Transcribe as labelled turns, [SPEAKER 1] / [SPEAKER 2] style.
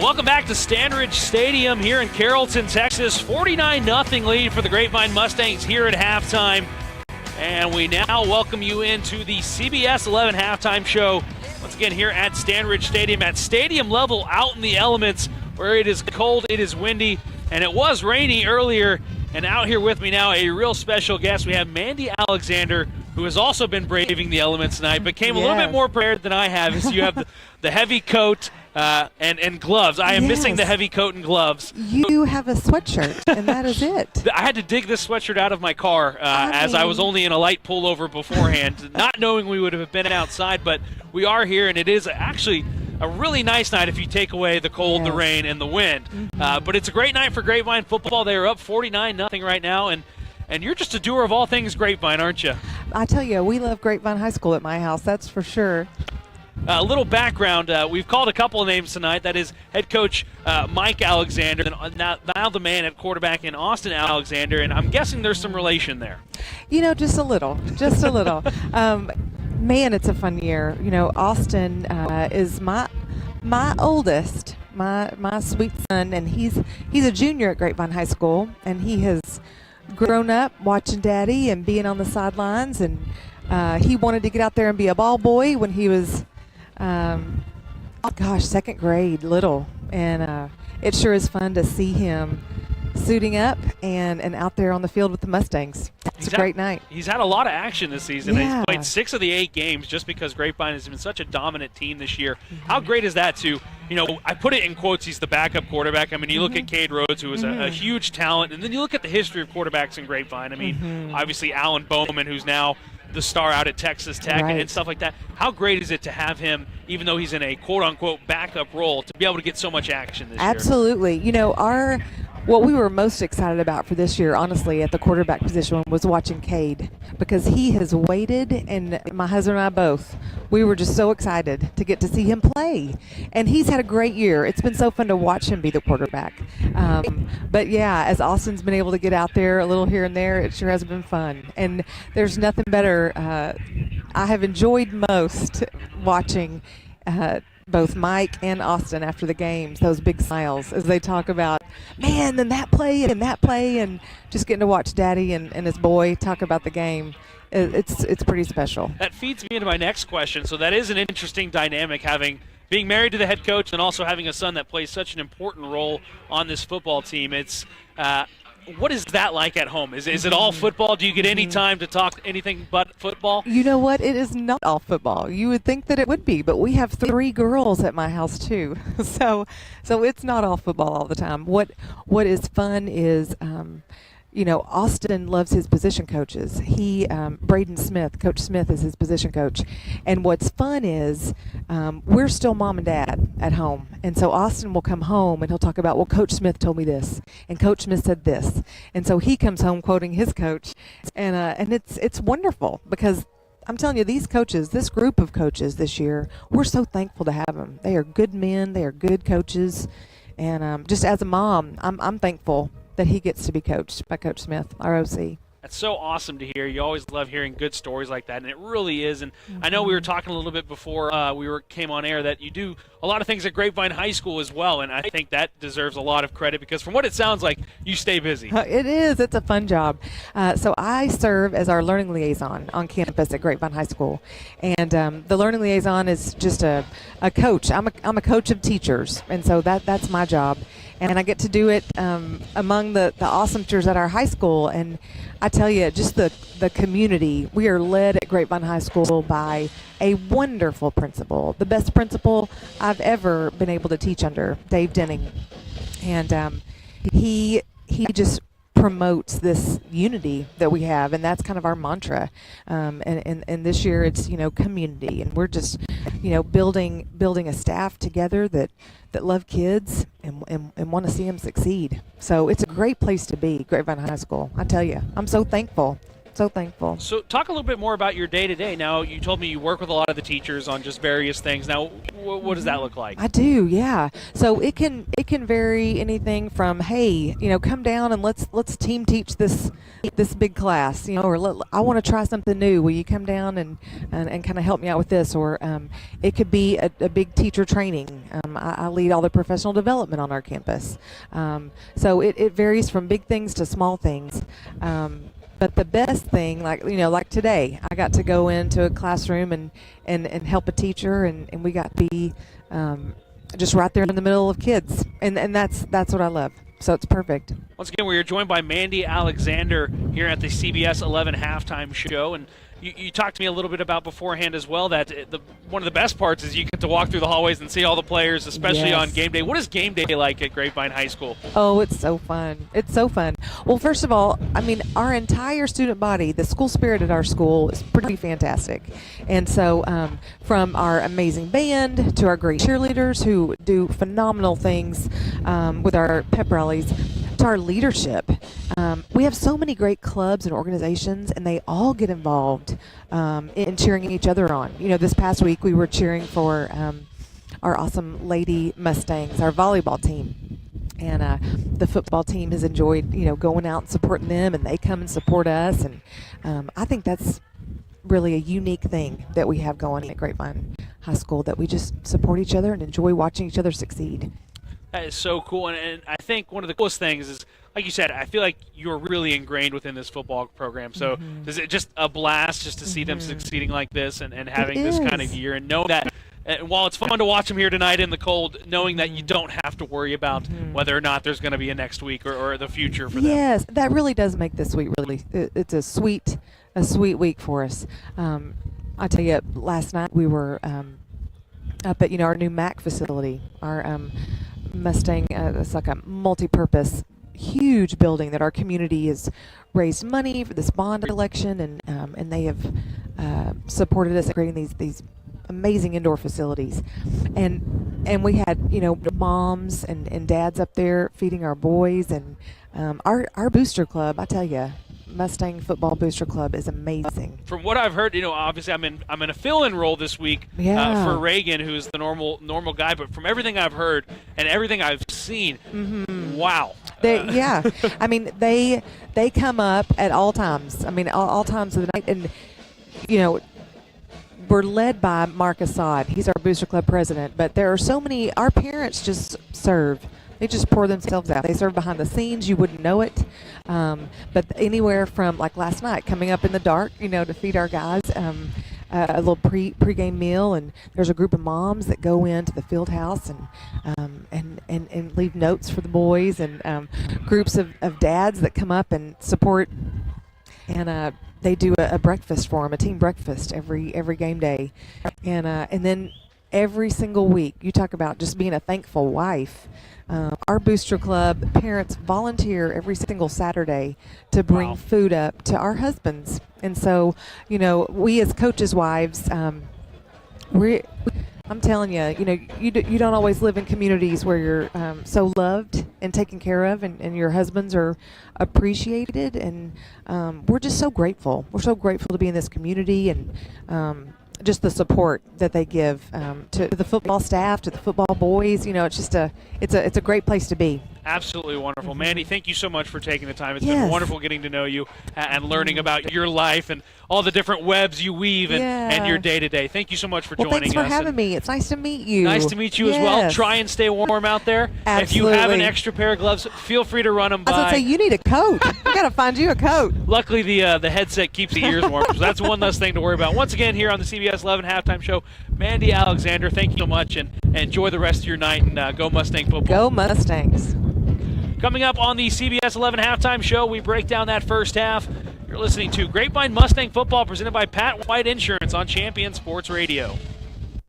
[SPEAKER 1] Welcome back to Stanridge Stadium here in Carrollton, Texas. 49-0 lead for the Grapevine Mustangs here at halftime. And we now welcome you into the CBS 11 halftime show. Once again here at Stanridge Stadium, at stadium level, out in the elements where it is cold, it is windy, and it was rainy earlier. And out here with me now, a real special guest. We have Mandy Alexander, who has also been braving the elements tonight, but came a little bit more prepared than I have. As you have the heavy coat and gloves. I am missing the heavy coat and gloves.
[SPEAKER 2] You have a sweatshirt, and that is it.
[SPEAKER 1] I had to dig this sweatshirt out of my car as I was only in a light pullover beforehand, not knowing we would have been outside, but we are here, and it is actually a really nice night if you take away the cold, the rain, and the wind. But it's a great night for Grapevine football. They are up 49-0 right now, and you're just a doer of all things Grapevine, aren't you?
[SPEAKER 2] I tell you, we love Grapevine High School at my house, that's for sure.
[SPEAKER 1] A little background, we've called a couple of names tonight. That is head coach Mike Alexander, and now the man at quarterback in Austin Alexander, and I'm guessing there's some relation there.
[SPEAKER 2] You know, just a little. Man, it's a fun year. You know, Austin is my oldest, my sweet son, and he's a junior at Grapevine High School, and he has grown up watching Daddy and being on the sidelines, and he wanted to get out there and be a ball boy when he was, second grade, little, and it sure is fun to see him suiting up and out there on the field with the Mustangs. It's a great night.
[SPEAKER 1] He's had a lot of action this season.
[SPEAKER 2] Yeah.
[SPEAKER 1] He's played 6 of the 8 games just because Grapevine has been such a dominant team this year. How great is that to, I put it in quotes, he's the backup quarterback. I mean, you look at Cade Rhodes, who is a huge talent, and then you look at the history of quarterbacks in Grapevine. I mean, obviously Alan Bowman, who's now the star out at Texas Tech and stuff like that. How great is it to have him, even though he's in a quote-unquote backup role, to be able to get so much action this year?
[SPEAKER 2] Absolutely. What we were most excited about for this year, honestly, at the quarterback position was watching Cade, because he has waited, and my husband and I both, we were just so excited to get to see him play. And he's had a great year. It's been so fun to watch him be the quarterback. But yeah, as Austin's been able to get out there a little here and there, it sure has been fun. And there's nothing better. I have enjoyed most watching both Mike and Austin after the games, those big smiles as they talk about, man, then that play, and just getting to watch Daddy and his boy talk about the game. It's pretty special.
[SPEAKER 1] That feeds me into my next question. So that is an interesting dynamic, being married to the head coach and also having a son that plays such an important role on this football team. It's what is that like at home? Is it all football? Do you get any time to talk anything but football?
[SPEAKER 2] You know what? It is not all football. You would think that it would be, but we have 3 girls at my house too. So it's not all football all the time. What is fun is Austin loves his position coaches. Braden Smith, Coach Smith is his position coach. And what's fun is we're still mom and dad at home. And so Austin will come home and he'll talk about, well, Coach Smith told me this, and Coach Smith said this. And so he comes home quoting his coach. And it's wonderful, because I'm telling you, these coaches, this group of coaches this year, we're so thankful to have them. They are good men. They are good coaches. And just as a mom, I'm thankful that he gets to be coached by Coach Smith, our OC.
[SPEAKER 1] That's so awesome to hear. You always love hearing good stories like that, and it really is. And I know we were talking a little bit before came on air that you do a lot of things at Grapevine High School as well, and I think that deserves a lot of credit, because from what it sounds like, you stay busy.
[SPEAKER 2] It is. It's a fun job. So I serve as our learning liaison on campus at Grapevine High School, and the learning liaison is just a coach. I'm a coach of teachers, and so that's my job. And I get to do it among the awesome teachers at our high school. And I tell you, just the community, we are led at Grapevine High School by a wonderful principal, the best principal I've ever been able to teach under, Dave Denning. And he just promotes this unity that we have, and that's kind of our mantra. And this year it's community, and we're just building a staff together that love kids and want to see them succeed. So it's a great place to be, Grapevine High School. I tell you, I'm so thankful So thankful.
[SPEAKER 1] So talk a little bit more about your day-to-day. Now, you told me you work with a lot of the teachers on just various things. Now, what does that look like?
[SPEAKER 2] I do, yeah. So it can vary anything from, hey, come down and let's team teach this big class, or I want to try something new. Will you come down and kind of help me out with this? Or it could be a big teacher training. I lead all the professional development on our campus. So it varies from big things to small things. But the best thing, like today, I got to go into a classroom and help a teacher, and we got to be just right there in the middle of kids, and that's what I love. So it's perfect.
[SPEAKER 1] Once again, we are joined by Mandy Alexander here at the CBS 11 halftime show, and you talked to me a little bit about beforehand as well that one of the best parts is you get to walk through the hallways and see all the players, especially on game day. What is game day like at Grapevine High School?
[SPEAKER 2] Oh, it's so fun. It's so fun. Well, first of all, our entire student body, the school spirit at our school is pretty fantastic. And so from our amazing band to our great cheerleaders who do phenomenal things with our pep rallies, to our leadership. We have so many great clubs and organizations, and they all get involved in cheering each other on. This past week we were cheering for our awesome Lady Mustangs, our volleyball team. And the football team has enjoyed, going out and supporting them, and they come and support us. And I think that's really a unique thing that we have going at Grapevine High School, that we just support each other and enjoy watching each other succeed.
[SPEAKER 1] That is so cool, and I think one of the coolest things is, like you said, I feel like you're really ingrained within this football program. So is it just a blast just to see them succeeding like this and having this kind of year, and know that while it's fun to watch them here tonight in the cold, knowing that you don't have to worry about whether or not there's going to be a next week or the future for them.
[SPEAKER 2] Yes, that really does make this week it's a sweet week for us. I tell you, last night we were up at our new MAC facility, our Mustang. It's like a multi-purpose, huge building that our community has raised money for this bond election, and they have supported us at creating these amazing indoor facilities, and we had moms and dads up there feeding our boys, and our booster club. I tell you, Mustang Football Booster Club is amazing.
[SPEAKER 1] From what I've heard, obviously I'm in a fill-in role this week for Reagan, who's the normal guy. But from everything I've heard and everything I've seen, wow. They come up at all times. All times of the night, and we're led by Mark Assad. He's our Booster Club president. But there are so many. Our parents just serve. They just pour themselves out. They serve behind the scenes. You wouldn't know it. But anywhere from, like last night, coming up in the dark, to feed our guys a little pregame meal. And there's a group of moms that go into the field house and leave notes for the boys, and groups of dads that come up and support. And they do a breakfast for them, a team breakfast every game day. And then every single week, you talk about just being a thankful wife. Our Booster Club parents volunteer every single Saturday to bring food up to our husbands. And so, we as coaches' wives, I'm telling you, you don't always live in communities where you're so loved and taken care of, and your husbands are appreciated. And we're just so grateful. We're so grateful to be in this community, and just the support that they give to the football staff, to the football boys. It's just it's a great place to be. Absolutely wonderful. Mandy, thank you so much for taking the time. It's been wonderful getting to know you and learning about your life and all the different webs you weave and your day-to-day. Thank you so much for joining us.
[SPEAKER 2] Thanks for having me. It's nice to meet you.
[SPEAKER 1] Nice to meet you as well. Try and stay warm out there.
[SPEAKER 2] Absolutely.
[SPEAKER 1] If you have an extra pair of gloves, feel free to run them by.
[SPEAKER 2] I was going to say, you need a coat. We got to find you a coat.
[SPEAKER 1] Luckily, the headset keeps the ears warm, so that's one less thing to worry about. Once again, here on the CBS 11 Halftime Show, Mandy Alexander, thank you so much, and enjoy the rest of your night, and go Mustang football.
[SPEAKER 2] Go Mustangs.
[SPEAKER 1] Coming up on the CBS 11 Halftime Show, we break down that first half. You're listening to Grapevine Mustang Football presented by Pat White Insurance on Champion Sports Radio.